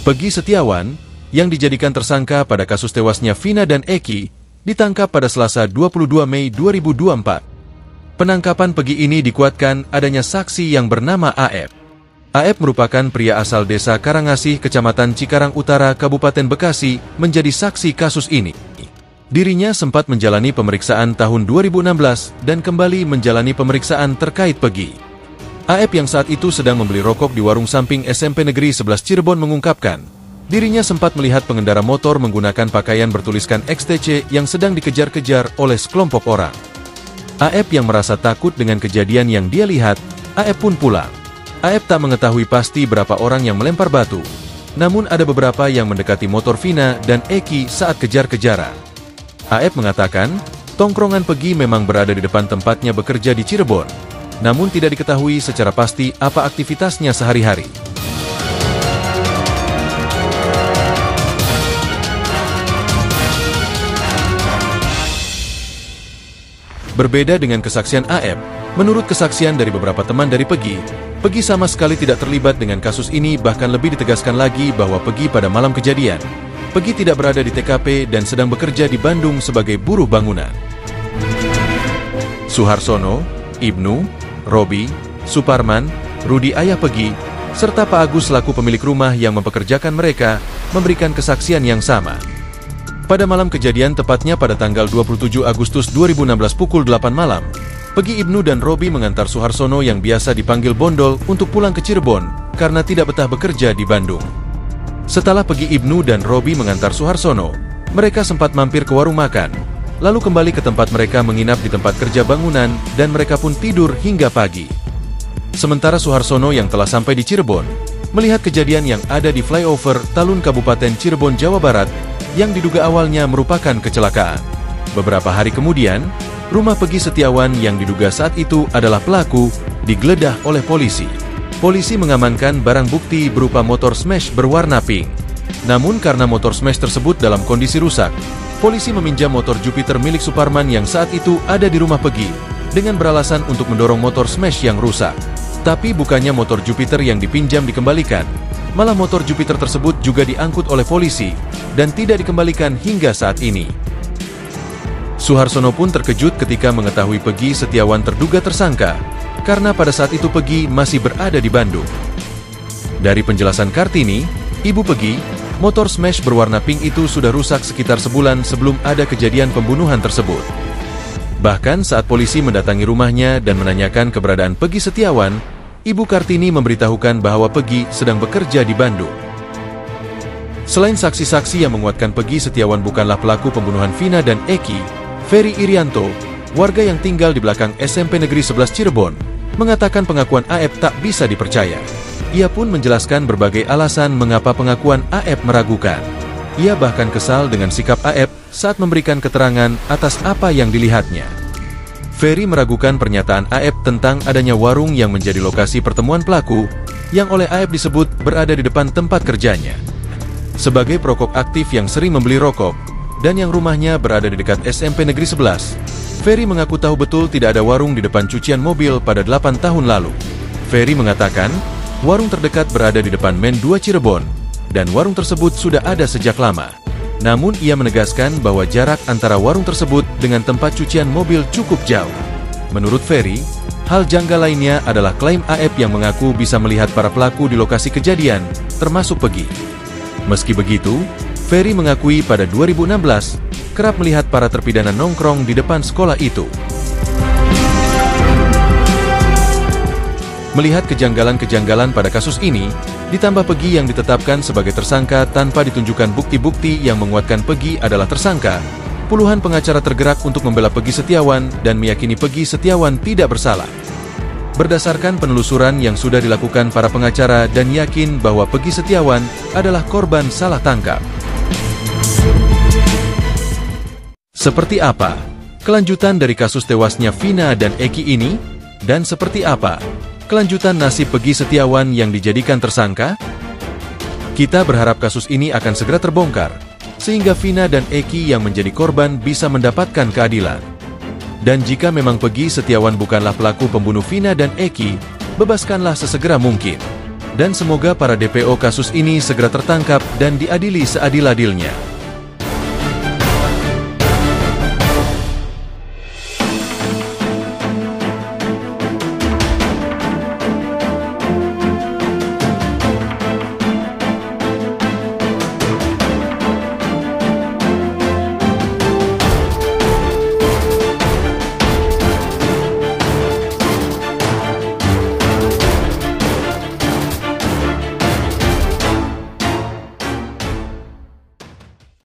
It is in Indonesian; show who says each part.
Speaker 1: Peggy Setiawan, yang dijadikan tersangka pada kasus tewasnya Vina dan Eki, ditangkap pada Selasa 22 Mei 2024. Penangkapan Peggy ini dikuatkan adanya saksi yang bernama AF. AF merupakan pria asal desa Karangasih, Kecamatan Cikarang Utara, Kabupaten Bekasi, menjadi saksi kasus ini. Dirinya sempat menjalani pemeriksaan tahun 2016 dan kembali menjalani pemeriksaan terkait Peggy. AF yang saat itu sedang membeli rokok di warung samping SMP Negeri 11 Cirebon mengungkapkan, dirinya sempat melihat pengendara motor menggunakan pakaian bertuliskan XTC yang sedang dikejar-kejar oleh sekelompok orang. AF yang merasa takut dengan kejadian yang dia lihat, AF pun pulang. AF tak mengetahui pasti berapa orang yang melempar batu, namun ada beberapa yang mendekati motor Vina dan Eki saat kejar-kejaran. AF mengatakan, tongkrongan Peggy memang berada di depan tempatnya bekerja di Cirebon, namun tidak diketahui secara pasti apa aktivitasnya sehari-hari. Berbeda dengan kesaksian AF, menurut kesaksian dari beberapa teman dari Peggy, Peggy sama sekali tidak terlibat dengan kasus ini, bahkan lebih ditegaskan lagi bahwa Peggy pada malam kejadian, Peggy tidak berada di TKP dan sedang bekerja di Bandung sebagai buruh bangunan. Suharsono, Ibnu, Robi, Suparman, Rudi ayah Peggy, serta Pak Agus selaku pemilik rumah yang mempekerjakan mereka, memberikan kesaksian yang sama. Pada malam kejadian, tepatnya pada tanggal 27 Agustus 2016 pukul 8 malam, Peggy, Ibnu, dan Robi mengantar Suharsono yang biasa dipanggil Bondol untuk pulang ke Cirebon karena tidak betah bekerja di Bandung. Setelah Peggy, Ibnu, dan Robi mengantar Suharsono, mereka sempat mampir ke warung makan, lalu kembali ke tempat mereka menginap di tempat kerja bangunan dan mereka pun tidur hingga pagi. Sementara Suharsono yang telah sampai di Cirebon, melihat kejadian yang ada di flyover Talun Kabupaten Cirebon, Jawa Barat, yang diduga awalnya merupakan kecelakaan. Beberapa hari kemudian, rumah Peggy Setiawan yang diduga saat itu adalah pelaku digeledah oleh polisi. Polisi mengamankan barang bukti berupa motor smash berwarna pink. Namun karena motor smash tersebut dalam kondisi rusak, polisi meminjam motor Jupiter milik Suparman yang saat itu ada di rumah Peggy dengan beralasan untuk mendorong motor smash yang rusak. Tapi bukannya motor Jupiter yang dipinjam dikembalikan, malah motor Jupiter tersebut juga diangkut oleh polisi dan tidak dikembalikan hingga saat ini. Suharsono pun terkejut ketika mengetahui Peggy Setiawan terduga tersangka, karena pada saat itu Peggy masih berada di Bandung. Dari penjelasan Kartini, ibu Peggy, motor smash berwarna pink itu sudah rusak sekitar sebulan sebelum ada kejadian pembunuhan tersebut. Bahkan saat polisi mendatangi rumahnya dan menanyakan keberadaan Peggy Setiawan, ibu Kartini memberitahukan bahwa Peggy sedang bekerja di Bandung. Selain saksi-saksi yang menguatkan Peggy Setiawan bukanlah pelaku pembunuhan Vina dan Eki, Ferry Irianto, warga yang tinggal di belakang SMP Negeri 11 Cirebon, mengatakan pengakuan AF tak bisa dipercaya. Ia pun menjelaskan berbagai alasan mengapa pengakuan AF meragukan. Ia bahkan kesal dengan sikap AF saat memberikan keterangan atas apa yang dilihatnya. Ferry meragukan pernyataan AF tentang adanya warung yang menjadi lokasi pertemuan pelaku, yang oleh AF disebut berada di depan tempat kerjanya. Sebagai perokok aktif yang sering membeli rokok, dan yang rumahnya berada di dekat SMP Negeri 11, Ferry mengaku tahu betul tidak ada warung di depan cucian mobil pada 8 tahun lalu. Ferry mengatakan, warung terdekat berada di depan Men 2 Cirebon, dan warung tersebut sudah ada sejak lama. Namun ia menegaskan bahwa jarak antara warung tersebut dengan tempat cucian mobil cukup jauh. Menurut Ferry, hal janggal lainnya adalah klaim AF yang mengaku bisa melihat para pelaku di lokasi kejadian, termasuk Peggy. Meski begitu, Ferry mengakui pada 2016, kerap melihat para terpidana nongkrong di depan sekolah itu. Melihat kejanggalan-kejanggalan pada kasus ini, ditambah Peggy yang ditetapkan sebagai tersangka tanpa ditunjukkan bukti-bukti yang menguatkan Peggy adalah tersangka, puluhan pengacara tergerak untuk membela Peggy Setiawan dan meyakini Peggy Setiawan tidak bersalah. Berdasarkan penelusuran yang sudah dilakukan para pengacara dan yakin bahwa Peggy Setiawan adalah korban salah tangkap. Seperti apa kelanjutan dari kasus tewasnya Vina dan Eki ini? Dan seperti apa kelanjutan nasib Peggy Setiawan yang dijadikan tersangka? Kita berharap kasus ini akan segera terbongkar, sehingga Vina dan Eki yang menjadi korban bisa mendapatkan keadilan. Dan jika memang Peggy Setiawan bukanlah pelaku pembunuh Vina dan Eki, bebaskanlah sesegera mungkin. Dan semoga para DPO kasus ini segera tertangkap dan diadili seadil-adilnya.